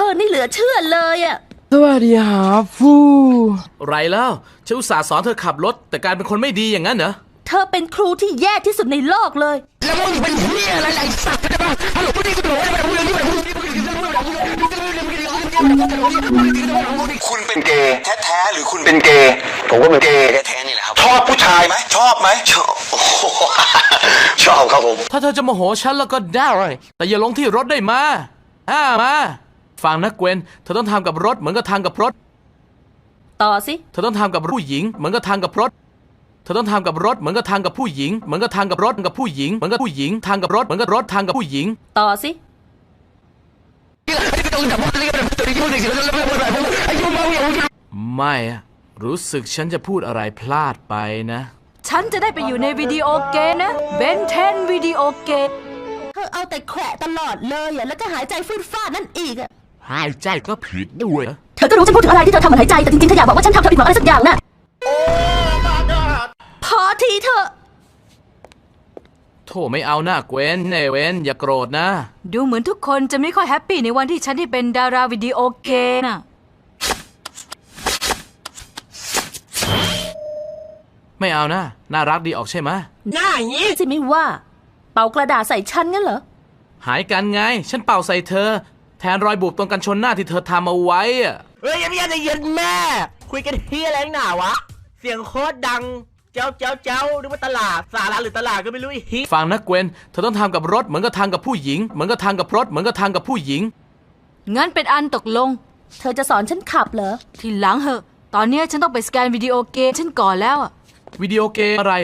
อนี่เหลือเชื่อเลยอะสวัสดีครับฟู ไรแล้วฉันอุตส่าห์สอนเธอขับรถแต่กลายเป็นคนไม่ดีอย่างนั้นเหรอเธอเป็นครูที่แย่ที่สุดในโลกเลยแล้วมึงเป็นเหี้ยอะไรสัตว์จะมาฮัลโหลนี่ก็บอกว่าคุณเป็นเกย์แท้ๆหรือคุณเป็นเกย์ผมก็เป็นเกย์แท้ๆนี่แหละครับชอบผู้ชายไหมชอบไหมชอบชอบครับผม ถ้าเธอจะโมโหฉันแล้วก็ได้แต่อย่าลงที่รถได้มามาฟังนะเกวนเธอต้องทำกับรถเหมือนกับทำกับรถต่อสิเธอต้องทำกับผู้หญิงเหมือนกับทำกับรถเธอต้องทำกับรถเหมือนกับทำกับผู้หญิงเหมือนกับทำกับรถกับผู้หญิงเหมือนกับผู้หญิงทำกับรถเหมือนกับรถทำกับผู้หญิงต่อสิไม่รู้สึกฉันจะพูดอะไรพลาดไปนะฉันจะได้ไปอยู่ในวิดีโอเกมนะเบนเทนวิดีโอเกมเธอเอาแต่แขวะตลอดเลยอะแล้วก็หายใจฟืดฟาดนั่นอีกอะหายใจก็ผิดด้วยเธอก็รู้ฉันพูดถึงอะไรที่เธอทำเหมือนหายใจแต่จริงๆเธออยากบอกว่าฉันทำเธอผิดหวังอะไรสักอย่างน่ะพอทีเถอะโธ่ไม่เอาหน้าเกวนเวนอย่าโกรธนะดูเหมือนทุกคนจะไม่ค่อยแฮปปี้ในวันที่ฉันได้เป็นดาราวิดีโอเกมน่ะไม่เอานะน่ารักดีออกใช่ไหมหน้าอย่างนี้สิไม่ว่าเป่ากระดาษใส่ฉันงั้นเหรอหายกันไงฉันเป่าใส่เธอแทนรอยบุบตรงกันชนหน้าที่เธอทำเอาไว้อะเฮ้ยยังไม่ได้ยินแม่คุยกันเฮียอะไรหนาวะเสียงโคตรดังเจ้านึกว่าตลาดสาระหรือตลาดก็ไม่รู้อีกฟังนะเกวนเธอต้องทำกับรถเหมือนกับทำกับผู้หญิงเหมือนกับทำกับรถเหมือนกับทำกับผู้หญิงงั้นเป็นอันตกลงเธอจะสอนฉันขับเหรอทีหลังเหอะตอนนี้ฉันต้องไปสแกนวิดีโอเกมฉันก่อนแล้วอะวิดีโอเกมอะไร